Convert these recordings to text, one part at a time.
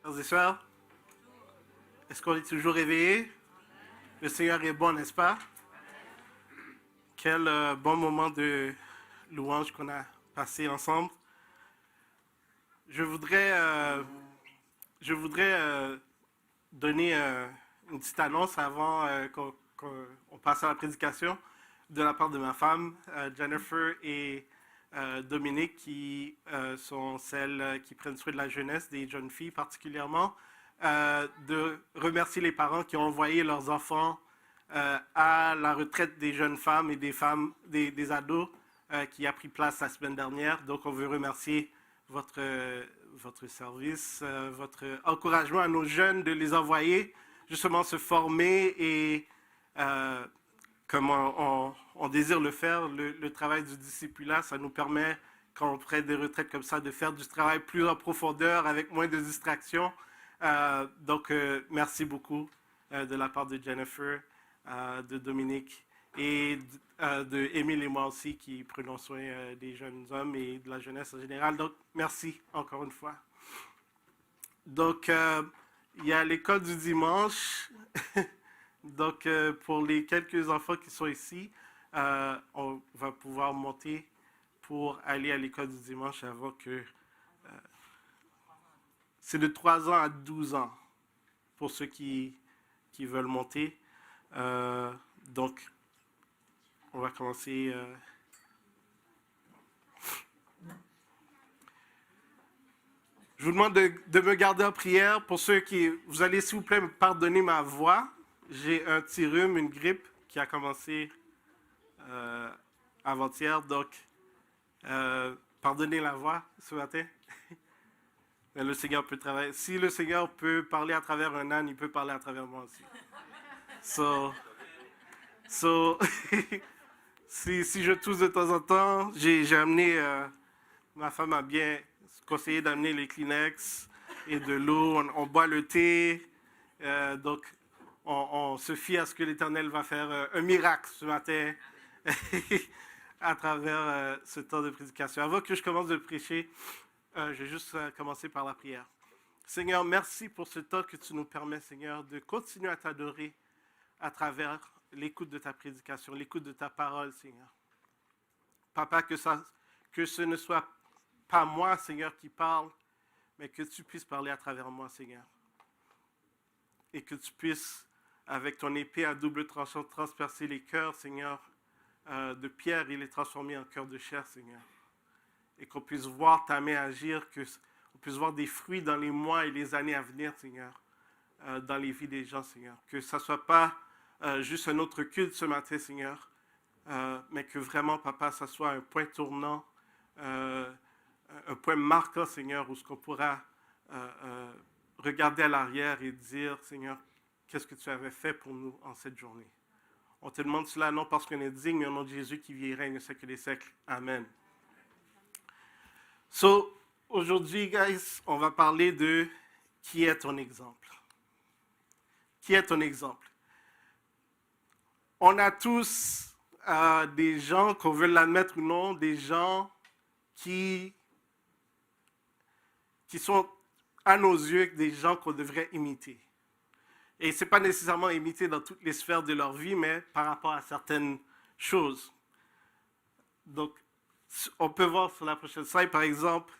Frères et sœurs, est-ce qu'on est toujours réveillés? Le Seigneur est bon, n'est-ce pas? Quel bon moment de louange qu'on a passé ensemble. Je voudrais donner une petite annonce avant qu'on passe à la prédication de la part de ma femme, Jennifer et Dominique, qui sont celles qui prennent soin de la jeunesse, des jeunes filles particulièrement, de remercier les parents qui ont envoyé leurs enfants à la retraite des jeunes femmes et des ados qui a pris place la semaine dernière. Donc, on veut remercier votre service, votre encouragement à nos jeunes de les envoyer justement se former et comme on désire le faire, le travail du discipulat, ça nous permet, quand on prend des retraites comme ça, de faire du travail plus en profondeur avec moins de distractions. Donc, merci beaucoup de la part de Jennifer, de Dominique et de Émile et moi aussi qui prenons soin des jeunes hommes et de la jeunesse en général. Donc, merci encore une fois. Donc, il y a l'école du dimanche. Donc, pour les quelques enfants qui sont ici, on va pouvoir monter pour aller à l'école du dimanche avant que... c'est de 3 ans à 12 ans pour ceux qui veulent monter. Donc, on va commencer... Je vous demande de me garder en prière. Pour ceux qui... Vous allez, s'il vous plaît, me pardonner ma voix. J'ai un petit rhume, une grippe qui a commencé avant-hier. Donc, pardonnez la voix ce matin. Mais le Seigneur peut travailler. Si le Seigneur peut parler à travers un âne, il peut parler à travers moi aussi. Si je tousse de temps en temps, j'ai amené... ma femme a bien conseillé d'amener les Kleenex et de l'eau. On boit le thé. Donc, on se fie à ce que l'Éternel va faire un miracle ce matin à travers ce temps de prédication. Avant que je commence de prêcher, je vais juste commencer par la prière. Seigneur, merci pour ce temps que tu nous permets, Seigneur, de continuer à t'adorer à travers l'écoute de ta prédication, l'écoute de ta parole, Seigneur. Papa, que ce ne soit pas moi, Seigneur, qui parle, mais que tu puisses parler à travers moi, Seigneur. Et que tu puisses, avec ton épée à double tranchant, transpercer les cœurs, Seigneur, de pierre et les transformer en cœurs de chair, Seigneur. Et qu'on puisse voir ta main agir, qu'on puisse voir des fruits dans les mois et les années à venir, Seigneur, dans les vies des gens, Seigneur. Que ça ne soit pas juste un autre culte ce matin, Seigneur, mais que vraiment, Papa, ça soit un point tournant, un point marquant, Seigneur, où ce qu'on pourra regarder à l'arrière et dire, Seigneur, qu'est-ce que tu avais fait pour nous en cette journée. On te demande cela non parce qu'on est digne, mais au nom de Jésus qui vit et règne au siècle des siècles. Amen. Aujourd'hui, guys, on va parler de qui est ton exemple. Qui est ton exemple? On a tous des gens, qu'on veut l'admettre ou non, des gens qui sont à nos yeux des gens qu'on devrait imiter. Et ce n'est pas nécessairement imiter dans toutes les sphères de leur vie, mais par rapport à certaines choses. Donc, on peut voir sur la prochaine slide, par exemple,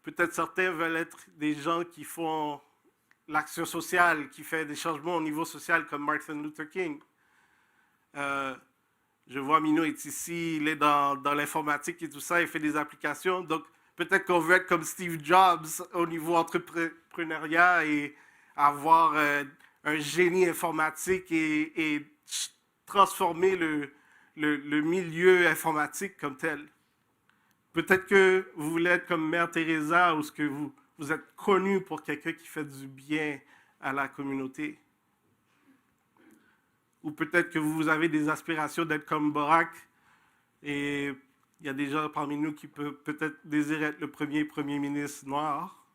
peut-être certains veulent être des gens qui font l'action sociale, qui fait des changements au niveau social, comme Martin Luther King. Je vois Mino est ici, il est dans l'informatique et tout ça, il fait des applications. Donc, peut-être qu'on veut être comme Steve Jobs au niveau entrepreneuriat et avoir un génie informatique et transformer le milieu informatique comme tel. Peut-être que vous voulez être comme Mère Teresa ou ce que vous êtes connu pour quelqu'un qui fait du bien à la communauté. Ou peut-être que vous avez des aspirations d'être comme Barack et il y a des gens parmi nous qui peuvent peut-être désirer être le premier ministre noir.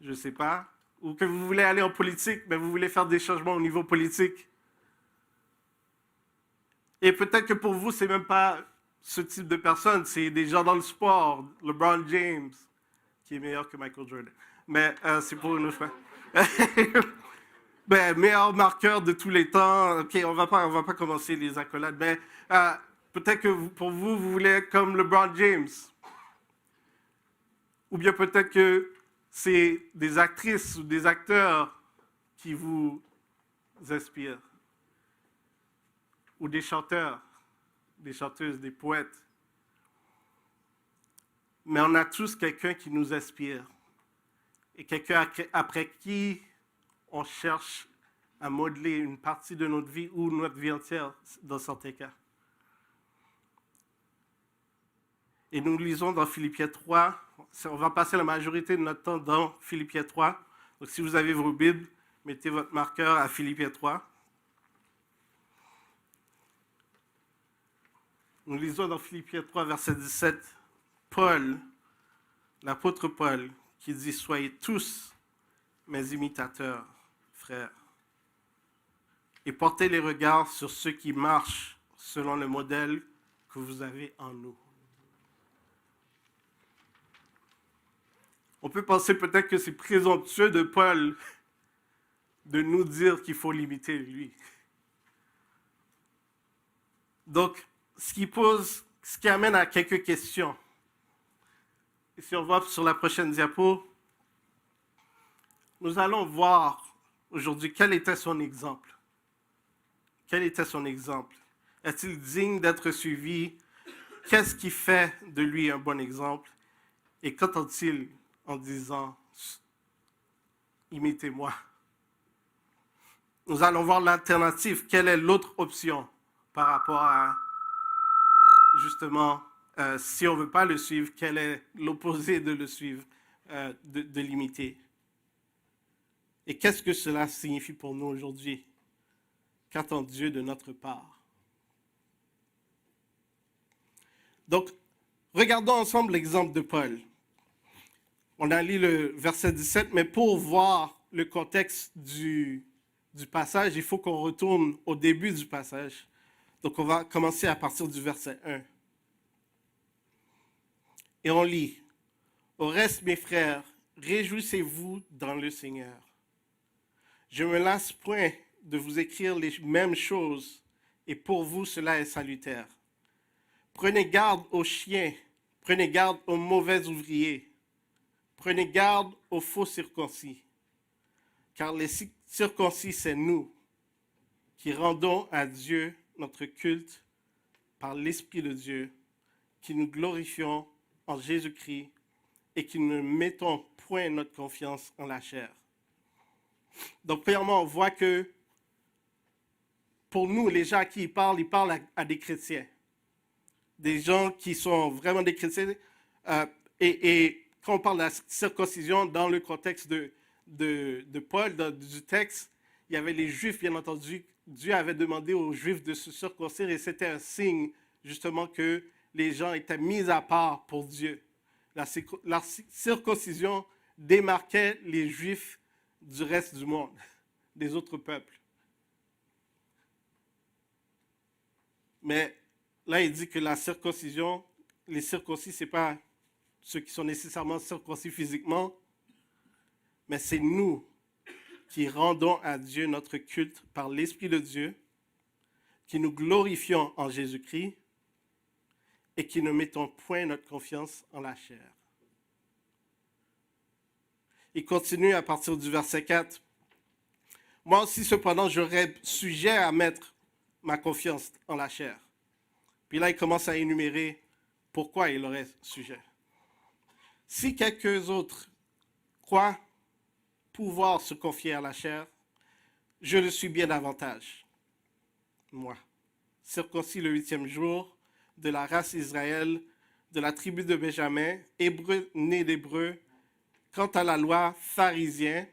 Je ne sais pas. Ou que vous voulez aller en politique, mais vous voulez faire des changements au niveau politique. Et peut-être que pour vous, ce n'est même pas ce type de personne. C'est des gens dans le sport. LeBron James, qui est meilleur que Michael Jordan. mais c'est pour une autre fois. Ben, meilleur marqueur de tous les temps. OK, on va pas commencer les accolades. Mais peut-être que pour vous, vous voulez être comme LeBron James. Ou bien peut-être que c'est des actrices ou des acteurs qui vous inspirent. Ou des chanteurs, des chanteuses, des poètes. Mais on a tous quelqu'un qui nous inspire. Et quelqu'un après qui on cherche à modeler une partie de notre vie ou notre vie entière dans certains cas. Et nous lisons dans Philippiens 3, on va passer la majorité de notre temps dans Philippiens 3. Donc si vous avez vos Bibles, mettez votre marqueur à Philippiens 3. Nous lisons dans Philippiens 3, verset 17, Paul, l'apôtre Paul, qui dit « Soyez tous mes imitateurs, frères, et portez les regards sur ceux qui marchent selon le modèle que vous avez en nous. » On peut penser peut-être que c'est présomptueux de Paul de nous dire qu'il faut l'imiter lui. Donc, ce qui amène à quelques questions. Et si on va sur la prochaine diapo, nous allons voir aujourd'hui quel était son exemple. Quel était son exemple? Est-il digne d'être suivi? Qu'est-ce qui fait de lui un bon exemple? Et qu'entend-il en disant « Imitez-moi » ? Nous allons voir l'alternative. Quelle est l'autre option par rapport à, justement, si on ne veut pas le suivre, quel est l'opposé de le suivre, de l'imiter? Et qu'est-ce que cela signifie pour nous aujourd'hui? Qu'attend Dieu de notre part? Donc, regardons ensemble l'exemple de Paul. On a lu le verset 17, mais pour voir le contexte du passage, il faut qu'on retourne au début du passage. Donc, on va commencer à partir du verset 1. Et on lit, « Au reste, mes frères, réjouissez-vous dans le Seigneur. Je ne me lasse point de vous écrire les mêmes choses, et pour vous, cela est salutaire. Prenez garde aux chiens, prenez garde aux mauvais ouvriers, prenez garde aux faux circoncis, car les circoncis, c'est nous, qui rendons à Dieu notre culte par l'Esprit de Dieu, qui nous glorifions en Jésus-Christ et qui ne mettons point notre confiance en la chair. » Donc, premièrement, on voit que pour nous, les gens à qui ils parlent à des chrétiens. Des gens qui sont vraiment des chrétiens. Et quand on parle de la circoncision, dans le contexte de Paul, du texte, il y avait les Juifs, bien entendu. Dieu avait demandé aux Juifs de se circoncire et c'était un signe, justement, que les gens étaient mis à part pour Dieu. La circoncision démarquait les Juifs du reste du monde, des autres peuples. Mais là, il dit que la circoncision, les circoncis, ce n'est pas ceux qui sont nécessairement circoncis physiquement, mais c'est nous qui rendons à Dieu notre culte par l'Esprit de Dieu, qui nous glorifions en Jésus-Christ et qui ne mettons point notre confiance en la chair. Il continue à partir du verset 4. « Moi aussi, cependant, j'aurais sujet à mettre ma confiance en la chair. » Puis là, il commence à énumérer pourquoi il aurait sujet. « Si quelques autres croient pouvoir se confier à la chair, je le suis bien davantage. Moi, circoncis le 8e jour, de la race Israël, de la tribu de Benjamin, hébreu né d'hébreu, quant à la loi, pharisien,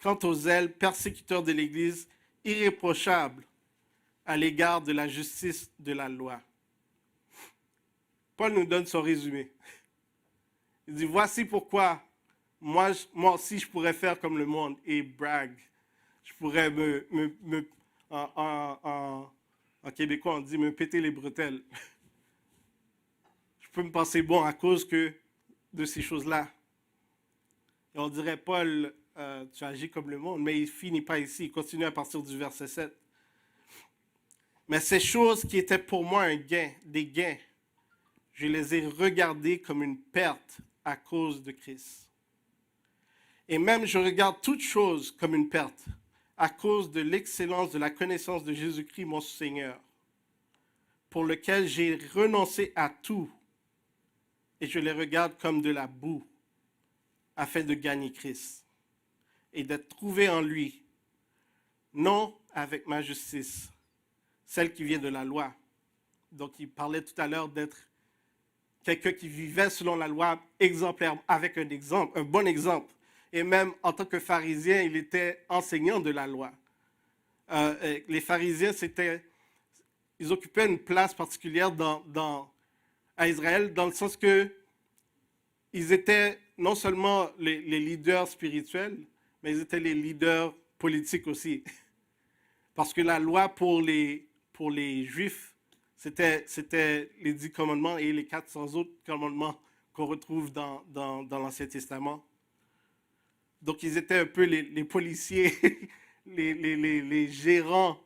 quant aux zèles, persécuteurs de l'Église, irréprochable à l'égard de la justice de la loi. » Paul nous donne son résumé. Il dit, voici pourquoi moi aussi je pourrais faire comme le monde et brag. Je pourrais en québécois on dit me péter les bretelles. Je peux me penser bon à cause de ces choses-là. Et on dirait, Paul, tu agis comme le monde, mais il finit pas ici, il continue à partir du verset 7. Mais ces choses qui étaient pour moi un gain, des gains, je les ai regardées comme une perte à cause de Christ. Et même je regarde toutes choses comme une perte à cause de l'excellence de la connaissance de Jésus-Christ, mon Seigneur, pour lequel j'ai renoncé à tout et je les regarde comme de la boue afin de gagner Christ et d'être trouvé en lui, non avec ma justice, celle qui vient de la loi. Donc il parlait tout à l'heure d'être quelqu'un qui vivait selon la loi exemplaire, avec un exemple, un bon exemple. Et même en tant que pharisien, il était enseignant de la loi. Les pharisiens, ils occupaient une place particulière à Israël, dans le sens que ils étaient non seulement les leaders spirituels, mais ils étaient les leaders politiques aussi. Parce que la loi pour les Juifs, c'était les 10 commandements et les 400 autres commandements qu'on retrouve dans l'Ancien Testament. Donc, ils étaient un peu les policiers, les gérants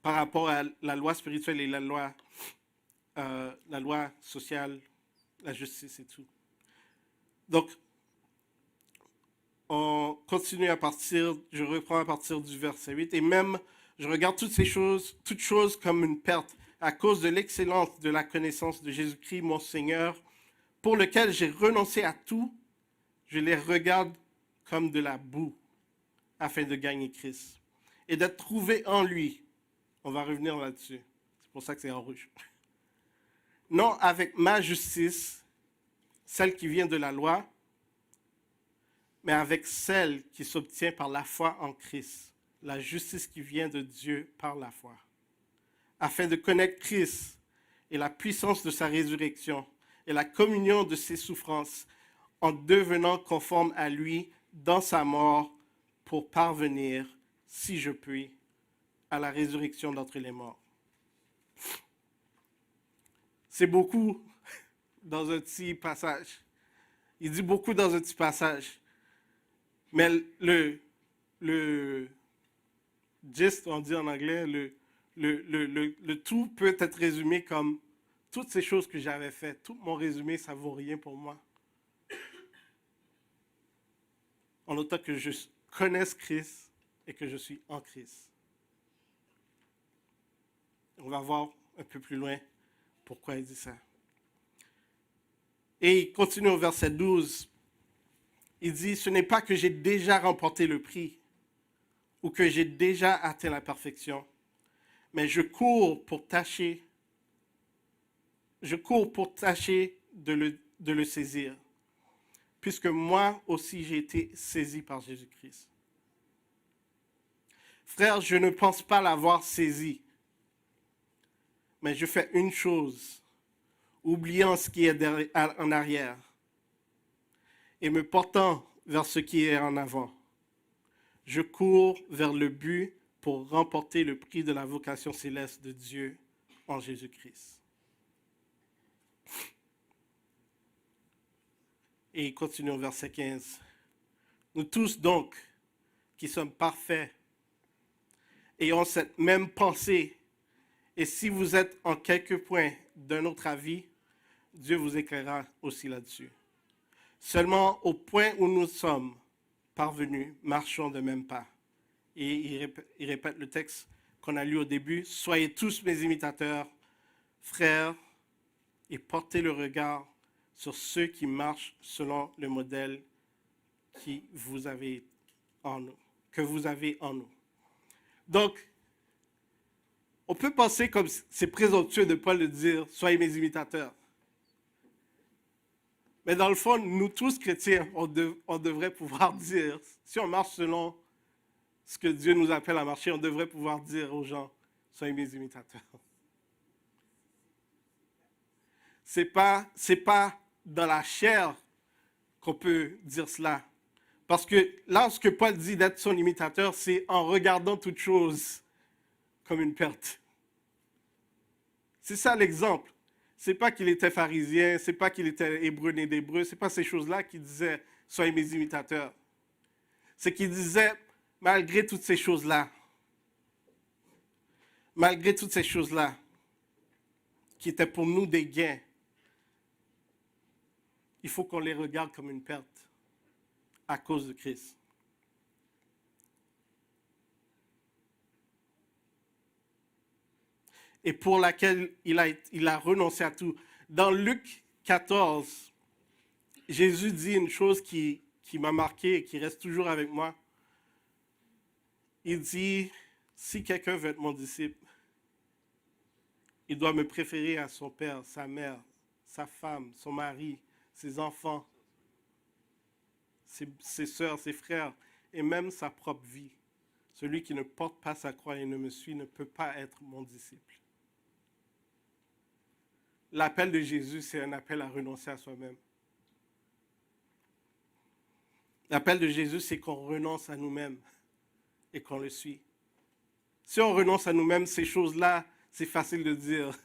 par rapport à la loi spirituelle et la loi sociale, la justice et tout. Donc, on continue je reprends à partir du verset 8, et même je regarde toutes choses comme une perte à cause de l'excellence de la connaissance de Jésus-Christ, mon Seigneur, pour lequel j'ai renoncé à tout, je les regarde comme de la boue afin de gagner Christ et d'être trouvé en lui. On va revenir là-dessus. C'est pour ça que c'est en rouge. Non avec ma justice, celle qui vient de la loi, mais avec celle qui s'obtient par la foi en Christ, la justice qui vient de Dieu par la foi, afin de connaître Christ et la puissance de sa résurrection et la communion de ses souffrances, en devenant conforme à lui dans sa mort pour parvenir, si je puis, à la résurrection d'entre les morts. C'est beaucoup dans un petit passage. Il dit beaucoup dans un petit passage. Mais le gist, on dit en anglais, le tout peut être résumé comme toutes ces choses que j'avais faites. Tout mon résumé, ça ne vaut rien pour moi. En autant que je connaisse Christ et que je suis en Christ. On va voir un peu plus loin pourquoi il dit ça. Et il continue au verset 12. Il dit, ce n'est pas que j'ai déjà remporté le prix ou que j'ai déjà atteint la perfection, mais je cours pour tâcher de le saisir, puisque moi aussi j'ai été saisi par Jésus-Christ. Frère, je ne pense pas l'avoir saisi, mais je fais une chose, oubliant ce qui est en arrière et me portant vers ce qui est en avant. Je cours vers le but pour remporter le prix de la vocation céleste de Dieu en Jésus-Christ. Et il continue au verset 15. Nous tous donc, qui sommes parfaits, ayons cette même pensée, et si vous êtes en quelque point d'un autre avis, Dieu vous éclairera aussi là-dessus. Seulement au point où nous sommes parvenus, marchons de même pas. Et il répète le texte qu'on a lu au début. Soyez tous mes imitateurs, frères, et portez le regard sur ceux qui marchent selon le modèle que vous avez en nous. Donc, on peut penser comme c'est présomptueux de Paul de dire « Soyez mes imitateurs ». Mais dans le fond, nous tous chrétiens, on devrait pouvoir dire, si on marche selon ce que Dieu nous appelle à marcher, on devrait pouvoir dire aux gens, soyez mes imitateurs. C'est pas dans la chair qu'on peut dire cela. Parce que là, ce que Paul dit d'être son imitateur, c'est en regardant toute chose comme une perte. C'est ça l'exemple. C'est pas qu'il était pharisien, c'est pas qu'il était hébreu né d'hébreu, c'est pas ces choses-là qui disaient soyez mes imitateurs. C'est qu'il disait, malgré toutes ces choses-là, qui étaient pour nous des gains, il faut qu'on les regarde comme une perte à cause de Christ. Et pour laquelle il a renoncé à tout. Dans Luc 14, Jésus dit une chose qui m'a marqué et qui reste toujours avec moi. Il dit, si quelqu'un veut être mon disciple, il doit me préférer à son père, sa mère, sa femme, son mari, ses enfants, ses soeurs, ses frères, et même sa propre vie. Celui qui ne porte pas sa croix et ne me suit ne peut pas être mon disciple. L'appel de Jésus, c'est un appel à renoncer à soi-même. L'appel de Jésus, c'est qu'on renonce à nous-mêmes et qu'on le suit. Si on renonce à nous-mêmes, ces choses-là, c'est facile de dire,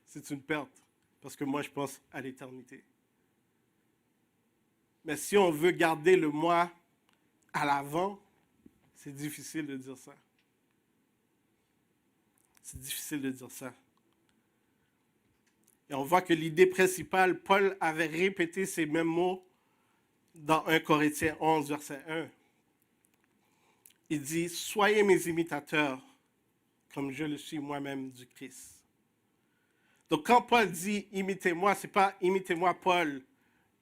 c'est une perte, parce que moi, je pense à l'éternité. Mais si on veut garder le moi à l'avant, c'est difficile de dire ça. C'est difficile de dire ça. Et on voit que l'idée principale, Paul avait répété ces mêmes mots dans 1 Corinthiens 11, verset 1. Il dit, soyez mes imitateurs, comme je le suis moi-même du Christ. Donc quand Paul dit, imitez-moi, ce n'est pas imitez-moi Paul,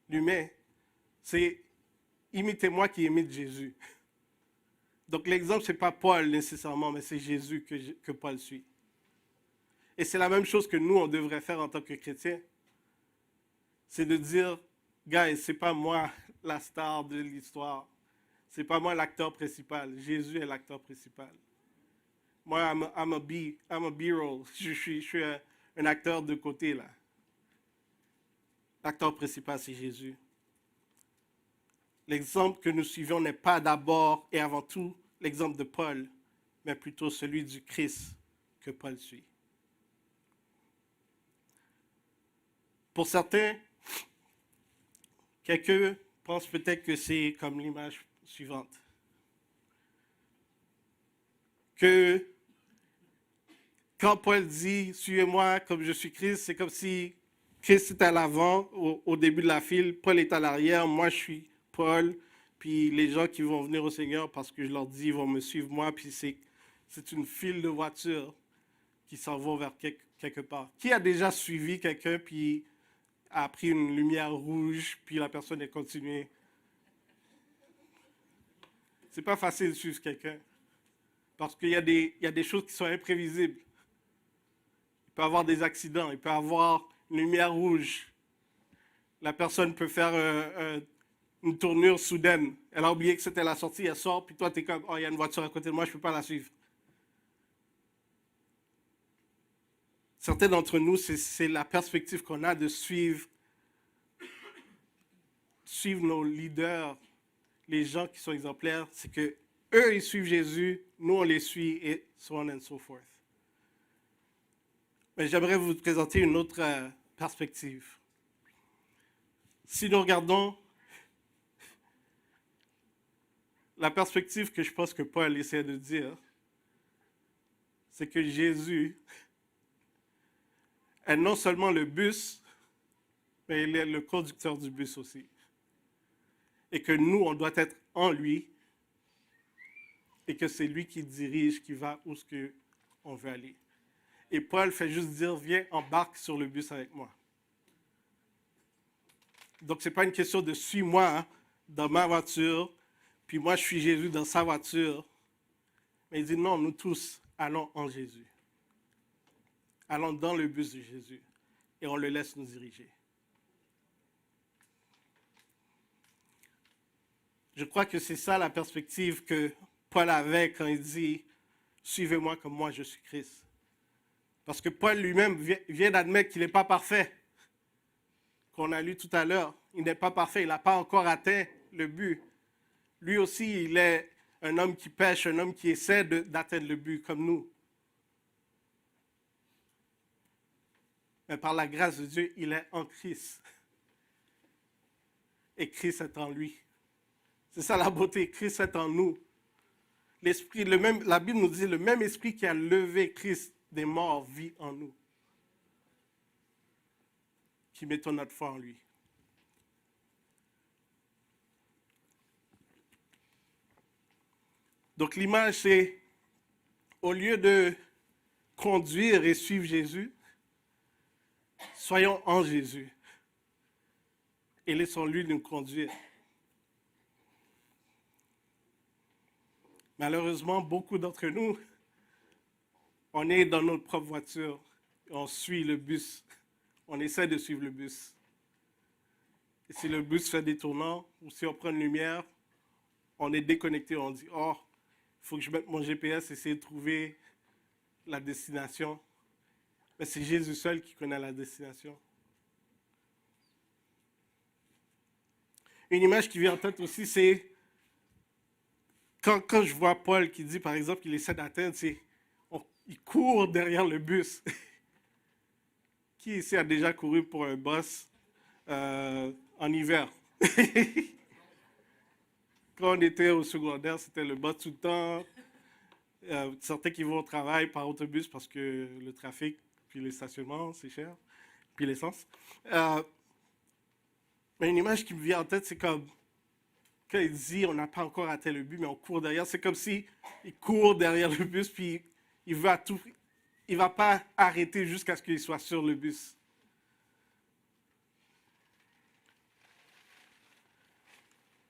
l'humain, c'est imitez-moi qui imite Jésus. Donc l'exemple, ce n'est pas Paul nécessairement, mais c'est Jésus que Paul suit. Et c'est la même chose que nous, on devrait faire en tant que chrétiens. C'est de dire, guys, ce n'est pas moi la star de l'histoire. Ce n'est pas moi l'acteur principal. Jésus est l'acteur principal. Moi, I'm a B-roll. Je suis un acteur de côté, là. L'acteur principal, c'est Jésus. L'exemple que nous suivons n'est pas d'abord et avant tout l'exemple de Paul, mais plutôt celui du Christ que Paul suit. Pour certains, quelqu'un pense peut-être que c'est comme l'image suivante. Que quand Paul dit « Suivez-moi comme je suis Christ », c'est comme si Christ est à l'avant, au début de la file, Paul est à l'arrière, moi je suis Paul, puis les gens qui vont venir au Seigneur parce que je leur dis, ils vont me suivre moi, puis c'est une file de voitures qui s'en vont vers quelque part. Qui a déjà suivi quelqu'un, puis a pris une lumière rouge, puis la personne est continuée? C'est pas facile de suivre quelqu'un, parce qu'il y a des choses qui sont imprévisibles. Il peut y avoir des accidents, il peut y avoir une lumière rouge. La personne peut faire une tournure soudaine. Elle a oublié que c'était la sortie, elle sort, puis toi, tu es comme, oh, il y a une voiture à côté de moi, je ne peux pas la suivre. Certains d'entre nous, c'est la perspective qu'on a de suivre nos leaders, les gens qui sont exemplaires. C'est que eux, ils suivent Jésus, nous, on les suit, et so on and so forth. Mais j'aimerais vous présenter une autre perspective. Si nous regardons la perspective que je pense que Paul essaie de dire, c'est que Jésus est non seulement le bus, mais il est le conducteur du bus aussi. Et que nous, on doit être en lui, et que c'est lui qui dirige, qui va où ce qu'on veut aller. Et Paul fait juste dire, viens, embarque sur le bus avec moi. Donc, ce n'est pas une question de suis-moi dans ma voiture, puis moi, je suis Jésus dans sa voiture. Mais il dit, non, nous tous, allons en Jésus. Allons dans le bus de Jésus et on le laisse nous diriger. Je crois que c'est ça la perspective que Paul avait quand il dit « Suivez-moi comme moi je suis Christ ». Parce que Paul lui-même vient d'admettre qu'il n'est pas parfait. Qu'on a lu tout à l'heure, il n'est pas parfait, il n'a pas encore atteint le but. Lui aussi, il est un homme qui pêche, un homme qui essaie d'atteindre le but comme nous. Mais par la grâce de Dieu, il est en Christ. et Christ est en lui. C'est ça la beauté, Christ est en nous. L'esprit, la Bible nous dit, le même esprit qui a levé Christ des morts vit en nous. Qui mettons notre foi en lui. Donc l'image, c'est, au lieu de conduire et suivre Jésus, soyons en Jésus. Et laissons-lui nous conduire. Malheureusement, beaucoup d'entre nous, on est dans notre propre voiture, on suit le bus, on essaie de suivre le bus. Et si le bus fait des tournants, ou si on prend une lumière, on est déconnecté, on dit, oh, il faut que je mette mon GPS, essayer de trouver la destination. Mais c'est Jésus seul qui connaît la destination. Une image qui vient en tête aussi, c'est quand je vois Paul qui dit, par exemple, qu'il essaie d'atteindre, il court derrière le bus. Qui ici a déjà couru pour un bus en hiver? Quand on était au secondaire, c'était le bus tout le temps. Certains qui vont au travail par autobus parce que le trafic, puis les stationnements, c'est cher, puis l'essence. Mais une image qui me vient en tête, c'est comme quand il dit on n'a pas encore atteint le but, mais on court derrière. C'est comme si il court derrière le bus, puis il veut à tout. Il ne va pas arrêter jusqu'à ce qu'il soit sur le bus.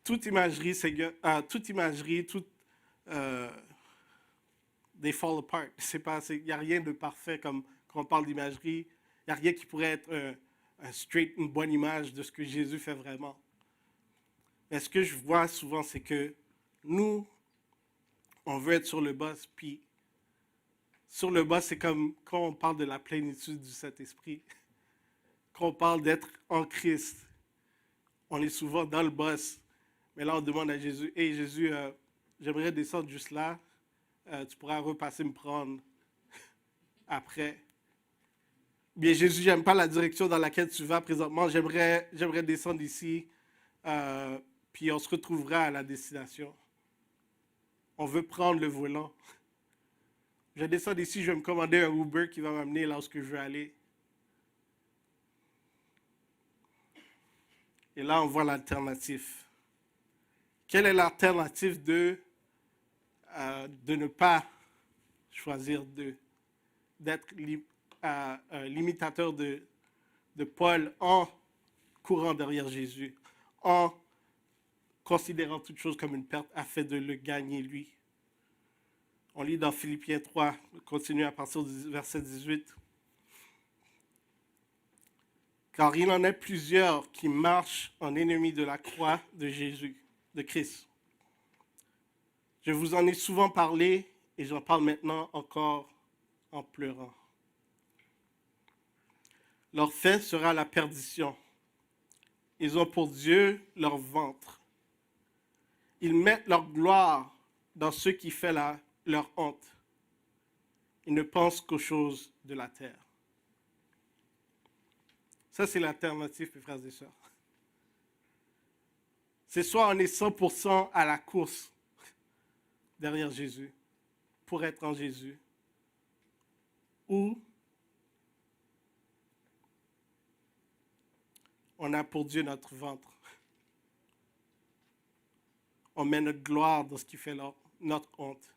Toute imagerie, they fall apart. Il n'y a rien de parfait comme quand on parle d'imagerie. Il n'y a rien qui pourrait être une bonne image de ce que Jésus fait vraiment. Mais ce que je vois souvent, c'est que nous, on veut être sur le boss, puis sur le boss, c'est comme quand on parle de la plénitude du Saint-Esprit. Quand on parle d'être en Christ, on est souvent dans le boss. Mais là, on demande à Jésus, « Hey Jésus, j'aimerais descendre juste là. Tu pourras repasser me prendre après. » Bien, Jésus, j'aime pas la direction dans laquelle tu vas présentement. J'aimerais descendre ici. Puis on se retrouvera à la destination. On veut prendre le volant. Je descends ici, je vais me commander un Uber qui va m'amener là où je veux aller. Et là, on voit l'alternative. Quelle est l'alternative de ne pas choisir d'être l'imitateur de Paul en courant derrière Jésus, en considérant toute chose comme une perte afin de le gagner lui. On lit dans Philippiens 3, continue à partir du verset 18. Car il en est plusieurs qui marchent en ennemis de la croix de Jésus, de Christ. Je vous en ai souvent parlé et j'en parle maintenant encore en pleurant. Leur fin sera la perdition. Ils ont pour Dieu leur ventre. Ils mettent leur gloire dans ce qui fait leur honte. Ils ne pensent qu'aux choses de la terre. Ça, c'est l'alternative, mes frères et sœurs. C'est soit on est 100% à la course derrière Jésus, pour être en Jésus, ou on a pour Dieu notre ventre. On met notre gloire dans ce qui fait notre honte.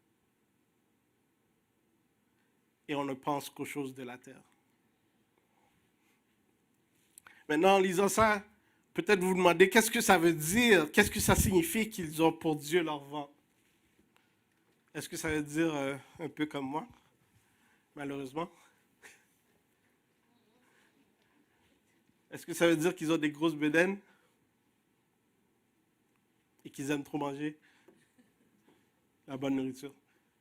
Et on ne pense qu'aux choses de la terre. Maintenant, en lisant ça, peut-être vous vous demandez qu'est-ce que ça veut dire, qu'est-ce que ça signifie qu'ils ont pour Dieu leur ventre. Est-ce que ça veut dire un peu comme moi, malheureusement? Est-ce que ça veut dire qu'ils ont des grosses bedaines? Et qu'ils aiment trop manger la bonne nourriture,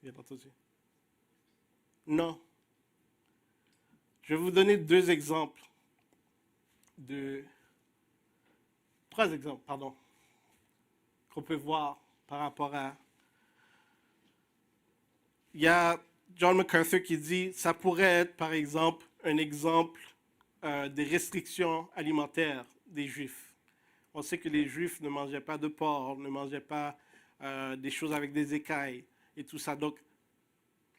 bien entendu. Non. Je vais vous donner trois exemples, qu'on peut voir par rapport à... Il y a John MacArthur qui dit, ça pourrait être, par exemple, un exemple des restrictions alimentaires des Juifs. On sait que les Juifs ne mangeaient pas de porc, ne mangeaient pas des choses avec des écailles et tout ça. Donc,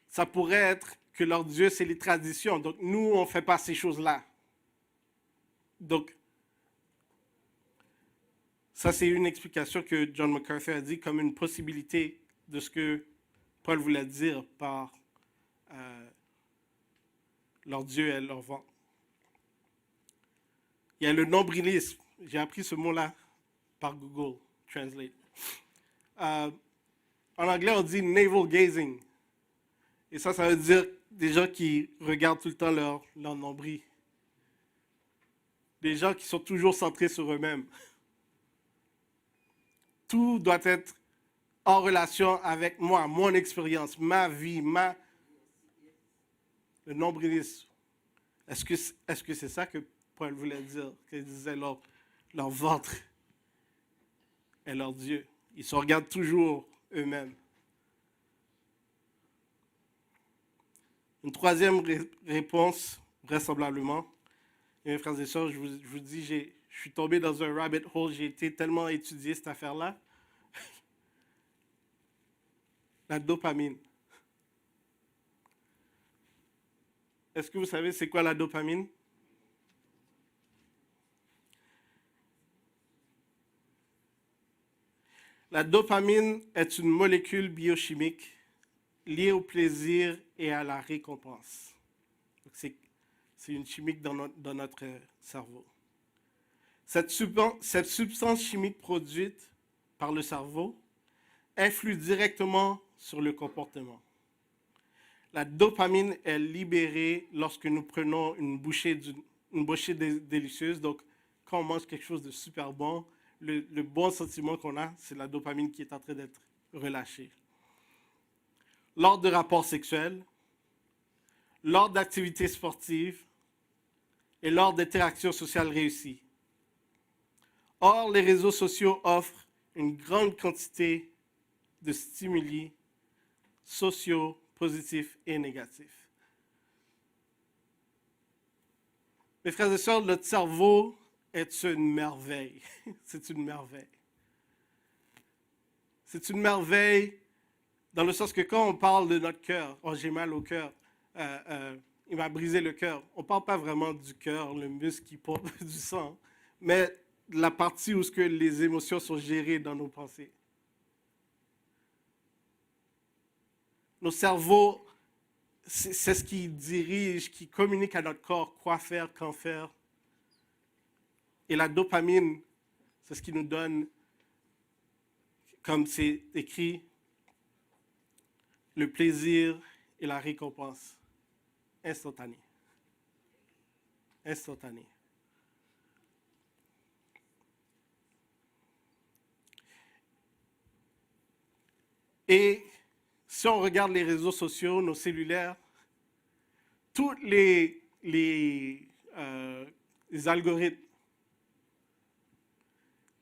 ça pourrait être que leur Dieu, c'est les traditions. Donc, nous, on ne fait pas ces choses-là. Donc, ça, c'est une explication que John MacArthur a dit comme une possibilité de ce que Paul voulait dire par leur Dieu et leur ventre. Il y a le nombrilisme. J'ai appris ce mot-là par Google Translate. En anglais, on dit navel gazing. Et ça veut dire des gens qui regardent tout le temps leur nombril. Des gens qui sont toujours centrés sur eux-mêmes. Tout doit être en relation avec moi, mon expérience, ma vie, le nombrilisme. Est-ce que c'est ça que Paul voulait dire, qu'il disait leur ventre est leur Dieu? Ils se regardent toujours eux-mêmes. Une troisième réponse, vraisemblablement, et mes frères et sœurs, je vous dis, je suis tombé dans un rabbit hole, j'ai été tellement étudié cette affaire-là. La dopamine. Est-ce que vous savez c'est quoi la dopamine? La dopamine est une molécule biochimique liée au plaisir et à la récompense. C'est une chimique dans notre cerveau. Cette substance chimique produite par le cerveau influe directement sur le comportement. La dopamine est libérée lorsque nous prenons une bouchée délicieuse. Donc, quand on mange quelque chose de super bon, le bon sentiment qu'on a, c'est la dopamine qui est en train d'être relâchée. Lors de rapports sexuels, lors d'activités sportives et lors d'interactions sociales réussies. Or, les réseaux sociaux offrent une grande quantité de stimuli sociaux, positifs et négatifs. Mes frères et sœurs, notre cerveau est une merveille. C'est une merveille. C'est une merveille dans le sens que quand on parle de notre cœur, oh j'ai mal au cœur, il m'a brisé le cœur. On ne parle pas vraiment du cœur, le muscle qui pompe du sang, mais la partie où les émotions sont gérées dans nos pensées. Nos cerveaux, c'est ce qui dirige, qui communique à notre corps quoi faire, quand faire. Et la dopamine, c'est ce qui nous donne, comme c'est écrit, le plaisir et la récompense instantanée. Instantanée. Et si on regarde les réseaux sociaux, nos cellulaires, tous les algorithmes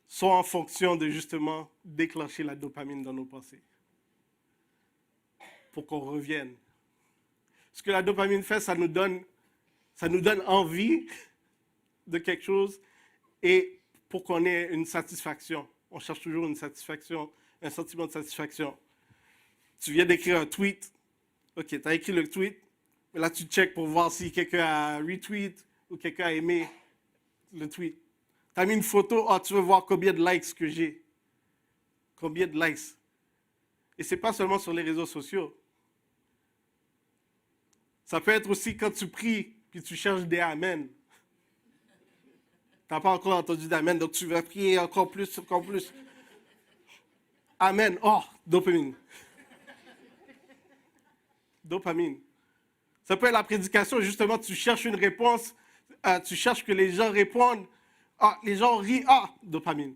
sont en fonction de justement déclencher la dopamine dans nos pensées pour qu'on revienne. Ce que la dopamine fait, ça nous donne envie de quelque chose et pour qu'on ait une satisfaction. On cherche toujours une satisfaction, un sentiment de satisfaction. Tu viens d'écrire un tweet. OK, tu as écrit le tweet, mais là, tu checkes pour voir si quelqu'un a retweet ou quelqu'un a aimé le tweet. Tu as mis une photo, tu veux voir combien de likes que j'ai. Combien de likes. Et ce n'est pas seulement sur les réseaux sociaux. Ça peut être aussi quand tu pries, puis tu cherches des amen. Tu n'as pas encore entendu d'amen, donc tu vas prier encore plus, encore plus. Amen. Oh, dopamine. Dopamine. Ça peut être la prédication, justement, tu cherches une réponse, tu cherches que les gens répondent. Ah, les gens rient, dopamine.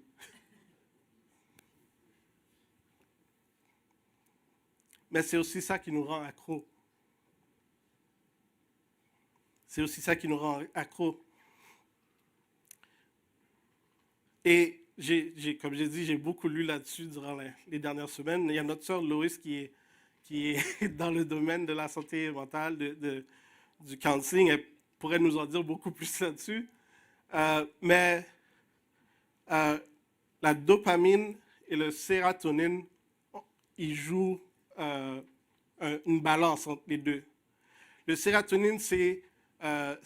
Mais c'est aussi ça qui nous rend accros. C'est aussi ça qui nous rend accros. Et comme j'ai dit, j'ai beaucoup lu là-dessus durant les dernières semaines. Il y a notre sœur Loïs qui est dans le domaine de la santé mentale, du counseling. Elle pourrait nous en dire beaucoup plus là-dessus. Mais euh, la dopamine et le sérotonine, ils jouent une balance entre les deux. Le sérotonine, c'est la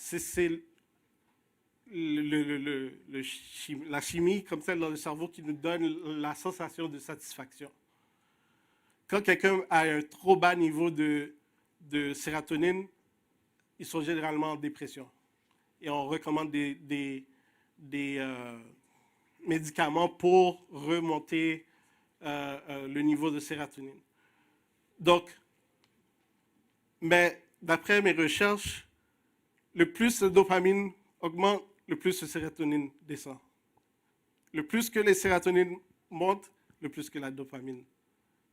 chimie comme ça dans le cerveau qui nous donne la sensation de satisfaction. Quand quelqu'un a un trop bas niveau de sérotonine, ils sont généralement en dépression. Et on recommande des médicaments pour remonter le niveau de sérotonine. Donc, mais d'après mes recherches, le plus la dopamine augmente, le plus la sérotonine descend. Le plus que les sérotonines montent, le plus que la dopamine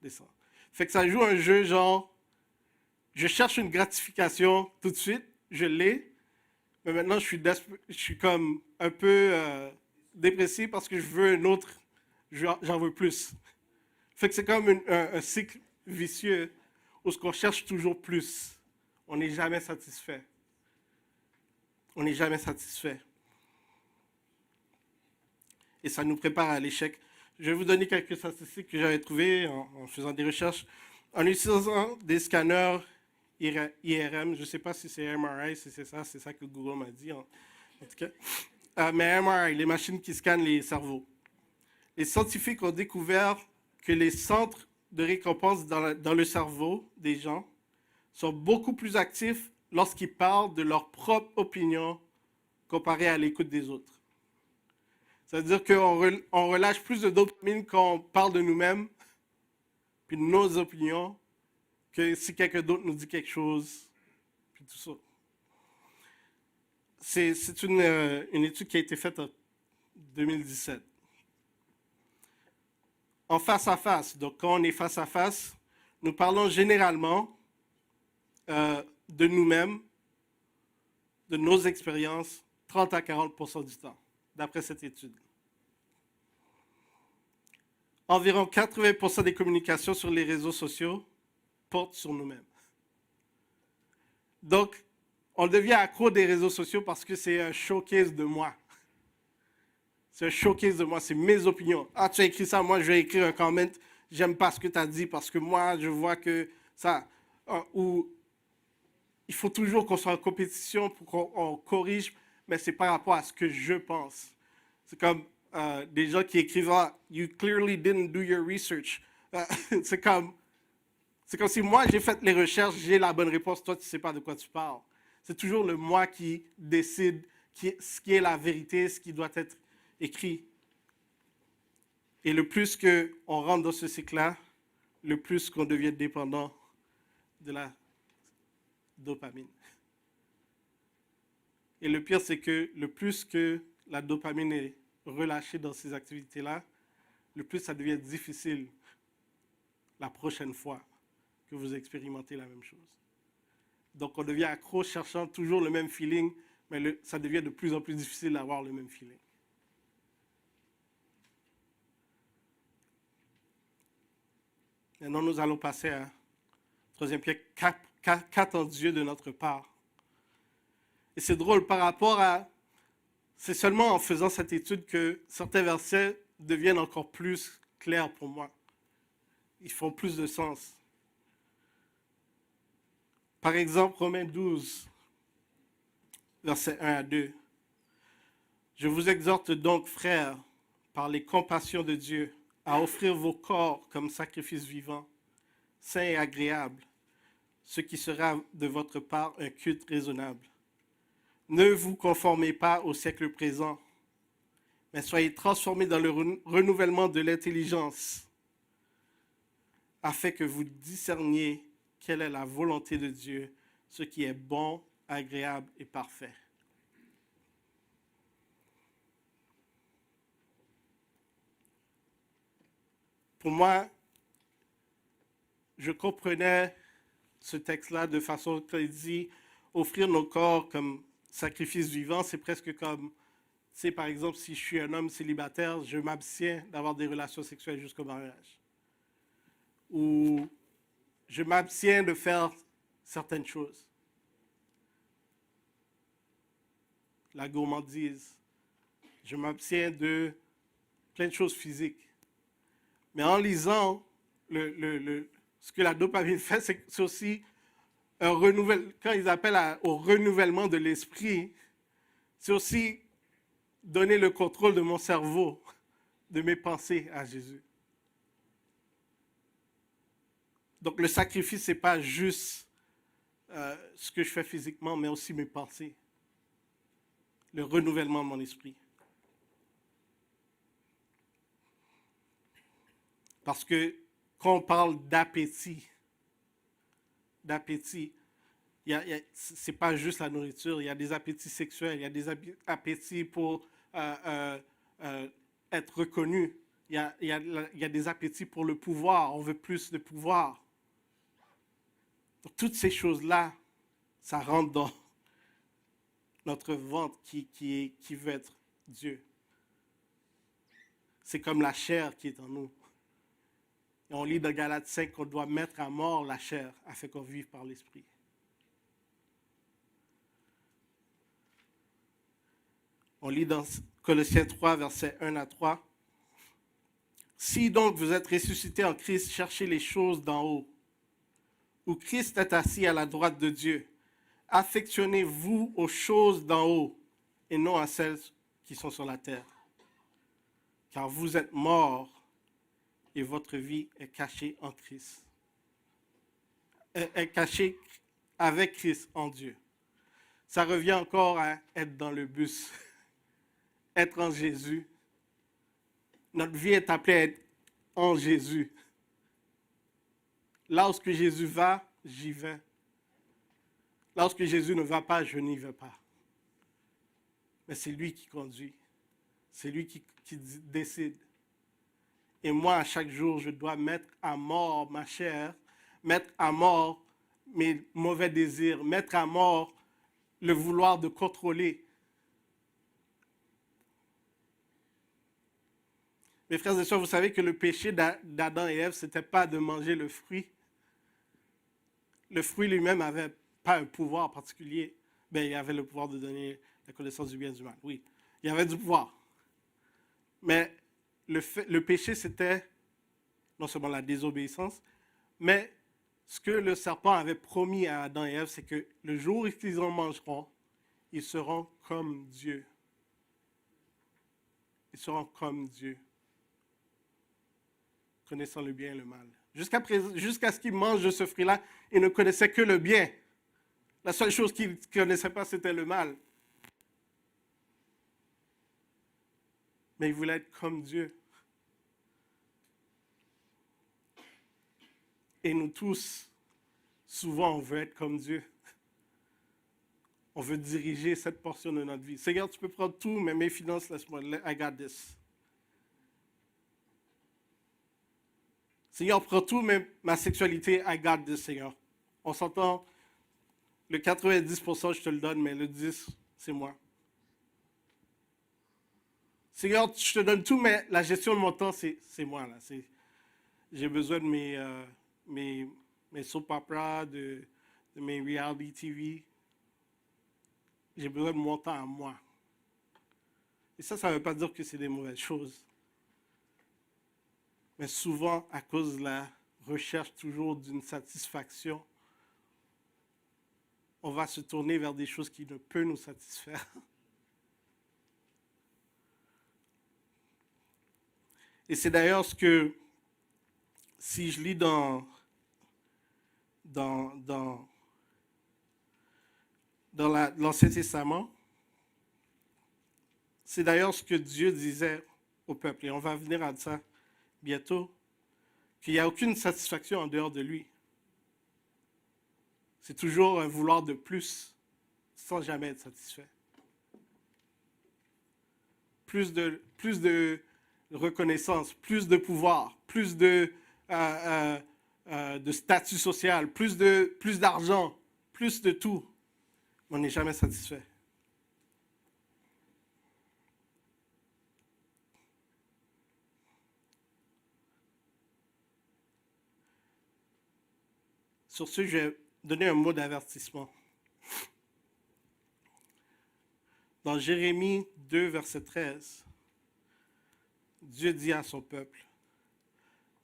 descend. Fait que ça joue un jeu genre, je cherche une gratification tout de suite, je l'ai, mais maintenant je suis comme un peu dépressif parce que je veux un autre, j'en veux plus. Fait que c'est comme un cycle vicieux où ce qu'on cherche toujours plus. On n'est jamais satisfait. On n'est jamais satisfait. Et ça nous prépare à l'échec. Je vais vous donner quelques statistiques que j'avais trouvées en faisant des recherches. En utilisant des scanners IRM, je ne sais pas si c'est MRI, si c'est ça que Google m'a dit en tout cas. Mais MRI, les machines qui scannent les cerveaux. Les scientifiques ont découvert que les centres de récompense dans le cerveau des gens sont beaucoup plus actifs lorsqu'ils parlent de leur propre opinion comparé à l'écoute des autres. C'est-à-dire qu'on relâche plus de dopamine quand on parle de nous-mêmes, puis de nos opinions, que si quelqu'un d'autre nous dit quelque chose, puis tout ça. C'est une étude qui a été faite en 2017. En face à face, donc quand on est face à face, nous parlons généralement de nous-mêmes, de nos expériences, 30 à 40% du temps, d'après cette étude. Environ 80% des communications sur les réseaux sociaux portent sur nous-mêmes. Donc, on devient accro des réseaux sociaux parce que c'est un showcase de moi. C'est un showcase de moi, c'est mes opinions. Ah, tu as écrit ça, moi je vais écrire un comment, j'aime pas ce que tu as dit parce que moi je vois que ça... Ou il faut toujours qu'on soit en compétition pour qu'on corrige, mais c'est par rapport à ce que je pense. C'est comme des gens qui écrivent « You clearly didn't do your research ». C'est comme si moi j'ai fait les recherches, j'ai la bonne réponse, toi tu ne sais pas de quoi tu parles. C'est toujours le moi qui décide ce qui est la vérité, ce qui doit être écrit. Et le plus qu'on rentre dans ce cycle-là, le plus qu'on devient dépendant de la dopamine. Et le pire, c'est que le plus que la dopamine est relâchée dans ces activités-là, le plus ça devient difficile la prochaine fois que vous expérimentez la même chose. Donc on devient accro cherchant toujours le même feeling, mais ça devient de plus en plus difficile d'avoir le même feeling. Maintenant, nous allons passer à troisième pierre, qu'attend Dieu de notre part. Et c'est drôle par rapport à... C'est seulement en faisant cette étude que certains versets deviennent encore plus clairs pour moi. Ils font plus de sens. Par exemple, Romains 12, versets 1 à 2. Je vous exhorte donc, frères, par les compassions de Dieu, à offrir vos corps comme sacrifice vivant, saint et agréable, ce qui sera de votre part un culte raisonnable. Ne vous conformez pas au siècle présent, mais soyez transformés dans le renouvellement de l'intelligence, afin que vous discerniez quelle est la volonté de Dieu, ce qui est bon, agréable et parfait. Pour moi, je comprenais ce texte-là de façon qu'il dit offrir nos corps comme sacrifice vivant, c'est presque comme, tu sais, par exemple, si je suis un homme célibataire, je m'abstiens d'avoir des relations sexuelles jusqu'au mariage. Ou je m'abstiens de faire certaines choses. La gourmandise. Je m'abstiens de plein de choses physiques. Mais en lisant, ce que la dopamine fait, c'est aussi un renouvellement. Quand ils appellent au renouvellement de l'esprit, c'est aussi donner le contrôle de mon cerveau, de mes pensées à Jésus. Donc le sacrifice, ce n'est pas juste ce que je fais physiquement, mais aussi mes pensées. Le renouvellement de mon esprit. Parce que quand on parle d'appétit, ce n'est pas juste la nourriture, il y a des appétits sexuels, il y a des appétits pour être reconnu, il y a des appétits pour le pouvoir, on veut plus de pouvoir. Donc, toutes ces choses-là, ça rentre dans notre ventre qui veut être Dieu. C'est comme la chair qui est en nous. Et on lit dans Galates 5 qu'on doit mettre à mort la chair afin qu'on vive par l'esprit. On lit dans Colossiens 3, versets 1 à 3. Si donc vous êtes ressuscités en Christ, cherchez les choses d'en haut, où Christ est assis à la droite de Dieu. Affectionnez-vous aux choses d'en haut et non à celles qui sont sur la terre. Car vous êtes morts et votre vie est cachée en Christ. Est cachée avec Christ en Dieu. Ça revient encore à être dans le bus, être en Jésus. Notre vie est appelée à être en Jésus. Là où Jésus va, j'y vais. Là où Jésus ne va pas, je n'y vais pas. Mais c'est lui qui conduit. C'est lui qui décide. Et moi, à chaque jour, je dois mettre à mort ma chair, mettre à mort mes mauvais désirs, mettre à mort le vouloir de contrôler. Mes frères et sœurs, vous savez que le péché d'Adam et Ève, ce n'était pas de manger le fruit. Le fruit lui-même n'avait pas un pouvoir particulier. Ben, il avait le pouvoir de donner la connaissance du bien et du mal. Oui, il y avait du pouvoir. Mais le péché, c'était non seulement la désobéissance, mais ce que le serpent avait promis à Adam et Ève, c'est que le jour où ils en mangeront, ils seront comme Dieu. Ils seront comme Dieu, connaissant le bien et le mal. Jusqu'à ce qu'ils mangent de ce fruit-là, ils ne connaissaient que le bien. La seule chose qu'ils ne connaissaient pas, c'était le mal. Mais ils voulaient être comme Dieu. Et nous tous, souvent, on veut être comme Dieu. On veut diriger cette portion de notre vie. Seigneur, tu peux prendre tout, mais mes finances, laisse-moi. I got this. Seigneur, prends tout, mais ma sexualité, I got this, Seigneur. On s'entend, le 90%, je te le donne, mais le 10%, c'est moi. Seigneur, je te donne tout, mais la gestion de mon temps, c'est moi. Là. J'ai besoin de mes soap operas, de mes reality TV. J'ai besoin de mon temps à moi. Et ça ne veut pas dire que c'est des mauvaises choses. Mais souvent, à cause de la recherche toujours d'une satisfaction, on va se tourner vers des choses qui ne peuvent nous satisfaire. Et c'est d'ailleurs ce que, si je lis dans l'Ancien Testament, c'est d'ailleurs ce que Dieu disait au peuple. Et on va venir à ça bientôt, qu'il n'y a aucune satisfaction en dehors de lui. C'est toujours un vouloir de plus, sans jamais être satisfait. Plus de reconnaissance, plus de pouvoir, plus de statut social, plus d'argent, plus de tout. On n'est jamais satisfait. Sur ce, je vais donner un mot d'avertissement. Dans Jérémie 2, verset 13, Dieu dit à son peuple,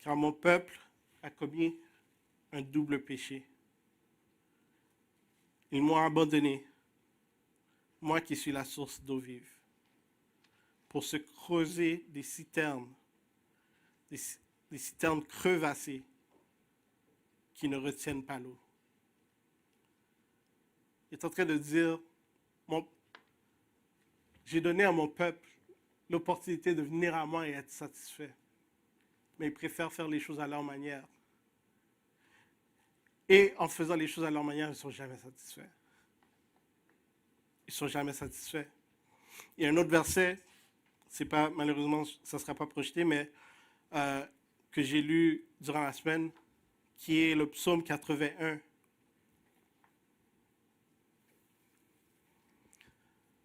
car mon peuple a commis un double péché. Ils m'ont abandonné, moi qui suis la source d'eau vive, pour se creuser des citernes crevassées qui ne retiennent pas l'eau. Il est en train de dire, j'ai donné à mon peuple l'opportunité de venir à moi et être satisfait. Mais ils préfèrent faire les choses à leur manière. Et en faisant les choses à leur manière, ils ne sont jamais satisfaits. Ils ne sont jamais satisfaits. Il y a un autre verset, malheureusement, ça ne sera pas projeté, mais que j'ai lu durant la semaine, qui est le psaume 81.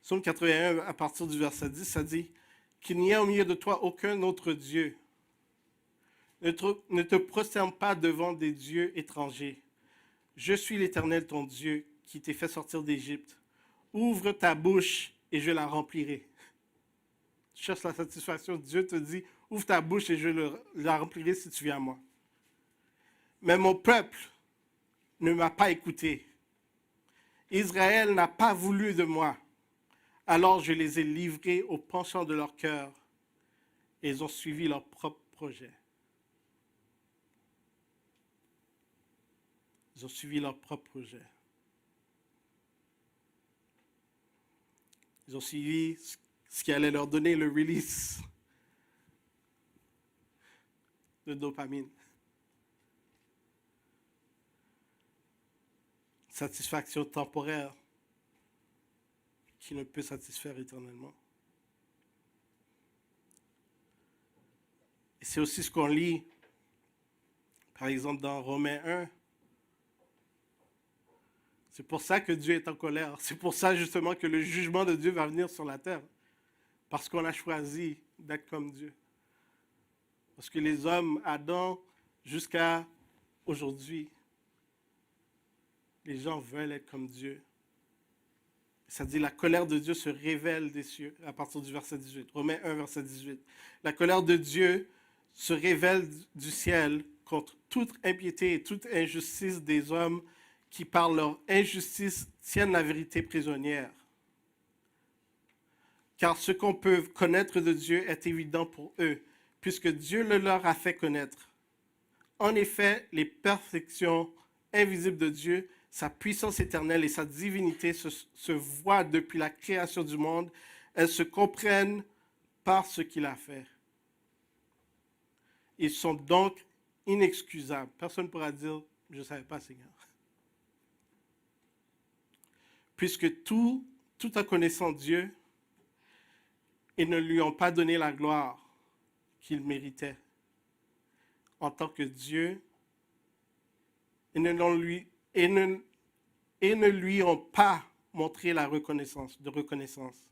Psaume 81, à partir du verset 10, ça dit « Qu'il n'y ait au milieu de toi aucun autre Dieu. Ne te prosterne pas devant des dieux étrangers. Je suis l'Éternel, ton Dieu, qui t'ai fait sortir d'Égypte. Ouvre ta bouche et je la remplirai. » Tu cherches la satisfaction, Dieu te dit « Ouvre ta bouche et je la remplirai si tu viens à moi. » Mais mon peuple ne m'a pas écouté. Israël n'a pas voulu de moi. Alors je les ai livrés au penchant de leur cœur et ils ont suivi leur propre projet. Ils ont suivi leur propre projet. Ils ont suivi ce qui allait leur donner le release de dopamine. Satisfaction temporaire qui ne peut satisfaire éternellement. Et c'est aussi ce qu'on lit, par exemple, dans Romains 1. C'est pour ça que Dieu est en colère. C'est pour ça, justement, que le jugement de Dieu va venir sur la terre. Parce qu'on a choisi d'être comme Dieu. Parce que les hommes, Adam, jusqu'à aujourd'hui, les gens veulent être comme Dieu. Ça dit, la colère de Dieu se révèle des cieux, à partir du verset 18. Romains 1, verset 18. La colère de Dieu se révèle du ciel contre toute impiété et toute injustice des hommes qui, par leur injustice, tiennent la vérité prisonnière. Car ce qu'on peut connaître de Dieu est évident pour eux, puisque Dieu le leur a fait connaître. En effet, les perfections invisibles de Dieu, sa puissance éternelle et sa divinité se voient depuis la création du monde. Elles se comprennent par ce qu'il a fait. Ils sont donc inexcusables. Personne ne pourra dire « je ne savais pas, Seigneur ». Puisque tout en connaissant Dieu, ils ne lui ont pas donné la gloire qu'il méritait en tant que Dieu et ne lui ont pas montré de reconnaissance.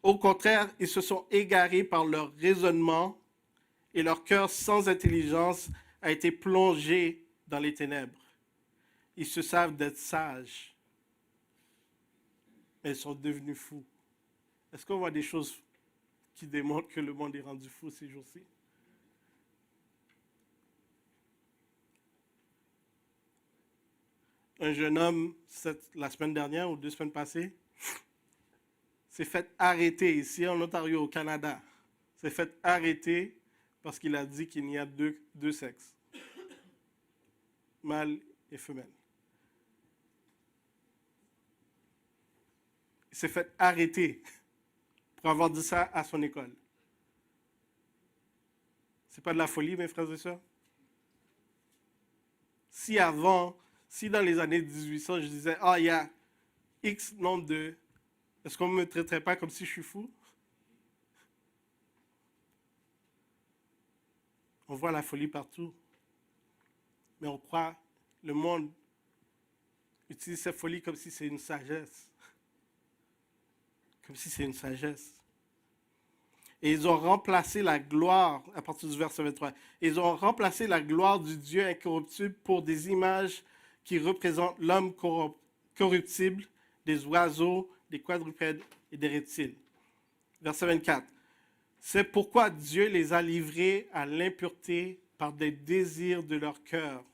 Au contraire, ils se sont égarés par leur raisonnement et leur cœur sans intelligence a été plongé dans les ténèbres. Ils se savent d'être sages, mais ils sont devenus fous. Est-ce qu'on voit des choses qui démontrent que le monde est rendu fou ces jours-ci? Un jeune homme, la semaine dernière ou 2 semaines passées, s'est fait arrêter ici en Ontario, au Canada. S'est fait arrêter parce qu'il a dit qu'il y a deux sexes, mâle et femelle. Il s'est fait arrêter pour avoir dit ça à son école. C'est pas de la folie, mes frères et sœurs? Si dans les années 1800, je disais, il y a X nombre de... Est-ce qu'on ne me traiterait pas comme si je suis fou? On voit la folie partout. Mais on croit, le monde utilise cette folie comme si c'est une sagesse. Comme si c'est une sagesse. Et ils ont remplacé la gloire, à partir du verset 23, ils ont remplacé la gloire du Dieu incorruptible pour des images qui représentent l'homme corruptible, des oiseaux, des quadrupèdes et des reptiles. Verset 24. C'est pourquoi Dieu les a livrés à l'impureté par des désirs de leur cœur.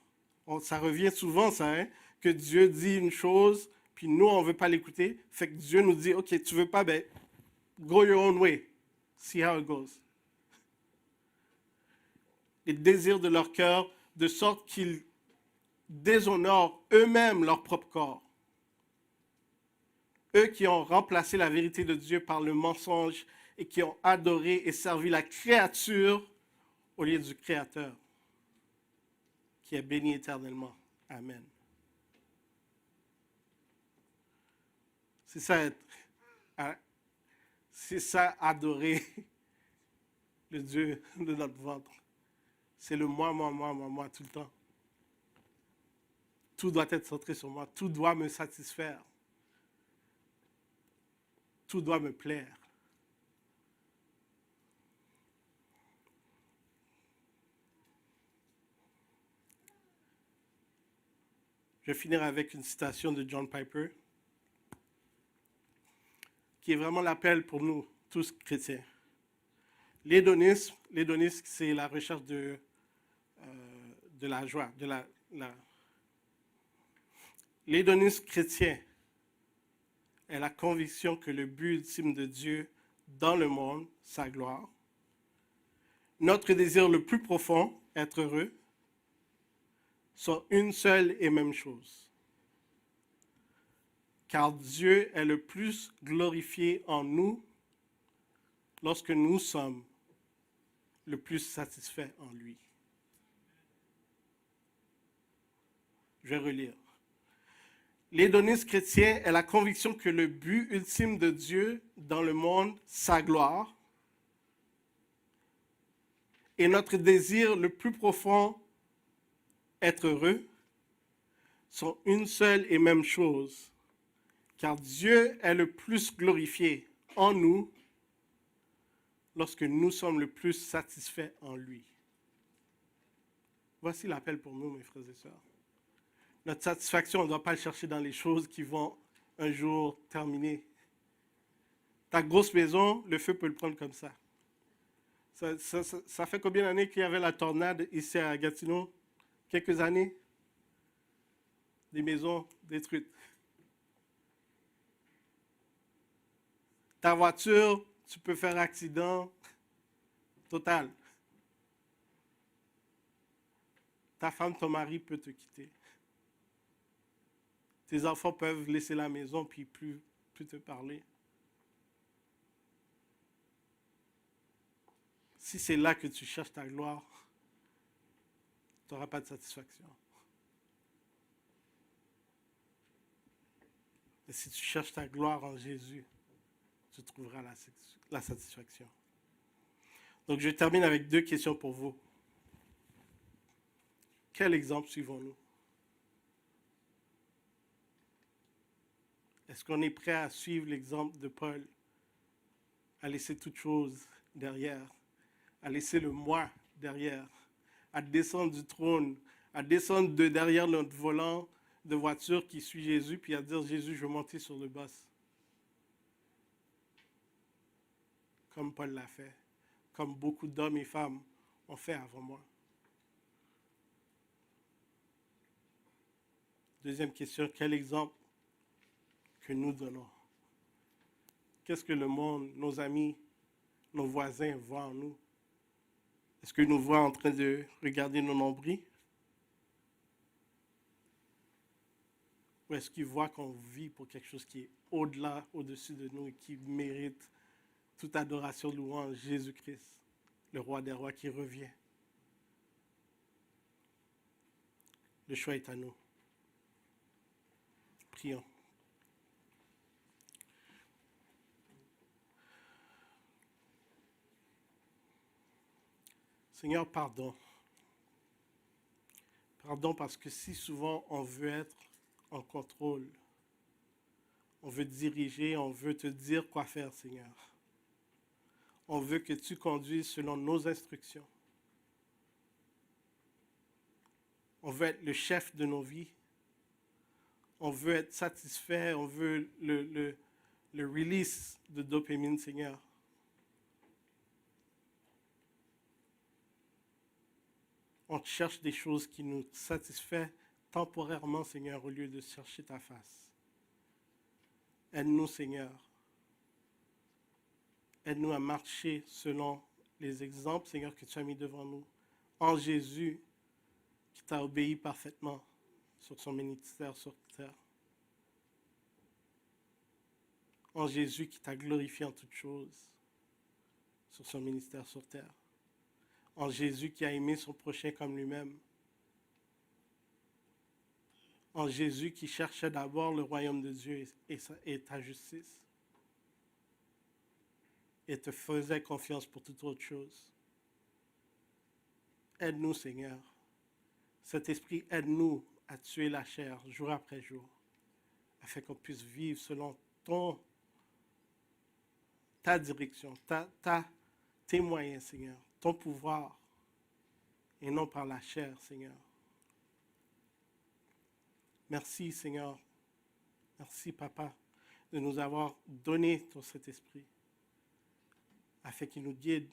Ça revient souvent, ça, hein, que Dieu dit une chose, puis nous, on ne veut pas l'écouter. Fait que Dieu nous dit, OK, tu veux pas, ben, go your own way. See how it goes. Les désirs de leur cœur, de sorte qu'ils déshonorent eux-mêmes leur propre corps. Eux qui ont remplacé la vérité de Dieu par le mensonge et qui ont adoré et servi la créature au lieu du Créateur, qui est béni éternellement. Amen. C'est ça, adorer le Dieu de notre ventre. C'est le moi, tout le temps. Tout doit être centré sur moi. Tout doit me satisfaire. Tout doit me plaire. Je vais finir avec une citation de John Piper, qui est vraiment l'appel pour nous, tous chrétiens. L'hédonisme, c'est la recherche de la joie, L'hédonisme chrétien est la conviction que le but ultime de Dieu dans le monde, sa gloire, notre désir le plus profond, être heureux, sont une seule et même chose. Car Dieu est le plus glorifié en nous lorsque nous sommes le plus satisfaits en lui. Je vais relire. L'hédonisme chrétien est la conviction que le but ultime de Dieu dans le monde, sa gloire, et notre désir le plus profond, être heureux, sont une seule et même chose, car Dieu est le plus glorifié en nous lorsque nous sommes le plus satisfaits en lui. Voici l'appel pour nous, mes frères et sœurs. Notre satisfaction, on ne doit pas le chercher dans les choses qui vont un jour terminer. Ta grosse maison, le feu peut le prendre comme ça. Ça fait combien d'années qu'il y avait la tornade ici à Gatineau? Quelques années? Des maisons détruites. Ta voiture, tu peux faire accident total. Ta femme, ton mari peut te quitter. Tes enfants peuvent laisser la maison puis plus te parler. Si c'est là que tu cherches ta gloire, tu n'auras pas de satisfaction. Et si tu cherches ta gloire en Jésus, tu trouveras la satisfaction. Donc je termine avec 2 questions pour vous. Quel exemple suivons-nous? Est-ce qu'on est prêt à suivre l'exemple de Paul, à laisser toute chose derrière, à laisser le moi derrière, à descendre du trône, à descendre de derrière notre volant de voiture qui suit Jésus, puis à dire, Jésus, je veux monter sur le boss. Comme Paul l'a fait, comme beaucoup d'hommes et femmes ont fait avant moi. Deuxième question, quel exemple que nous donnons? Qu'est-ce que le monde, nos amis, nos voisins voient en nous? Est-ce qu'ils nous voient en train de regarder nos nombrils? Ou est-ce qu'ils voient qu'on vit pour quelque chose qui est au-delà, au-dessus de nous et qui mérite toute adoration, louange, Jésus-Christ, le roi des rois qui revient? Le choix est à nous. Prions. Seigneur, pardon. Pardon parce que si souvent on veut être en contrôle, on veut diriger, on veut te dire quoi faire, Seigneur. On veut que tu conduises selon nos instructions. On veut être le chef de nos vies. On veut être satisfait, on veut le release de dopamine, Seigneur. On cherche des choses qui nous satisfont temporairement, Seigneur, au lieu de chercher ta face. Aide-nous, Seigneur. Aide-nous à marcher selon les exemples, Seigneur, que tu as mis devant nous. En Jésus, qui t'a obéi parfaitement sur son ministère sur terre. En Jésus, qui t'a glorifié en toutes choses sur son ministère sur terre. En Jésus, qui a aimé son prochain comme lui-même. En Jésus, qui cherchait d'abord le royaume de Dieu et ta justice. Et te faisait confiance pour toute autre chose. Aide-nous, Seigneur. Cet esprit, aide-nous à tuer la chair jour après jour, afin qu'on puisse vivre selon ta direction, tes moyens, Seigneur, ton pouvoir, et non par la chair, Seigneur. Merci, Seigneur. Merci, Papa, de nous avoir donné ton Saint-Esprit, afin qu'il nous guide,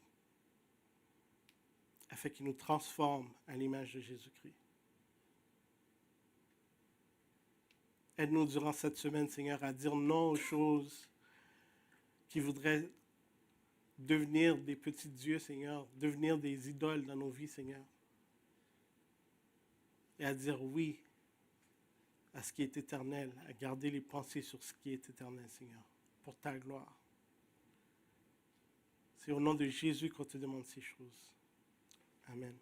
afin qu'il nous transforme à l'image de Jésus-Christ. Aide-nous durant cette semaine, Seigneur, à dire non aux choses qui voudraient devenir des petits dieux, Seigneur, devenir des idoles dans nos vies, Seigneur. Et à dire oui à ce qui est éternel, à garder les pensées sur ce qui est éternel, Seigneur, pour ta gloire. C'est au nom de Jésus qu'on te demande ces choses. Amen.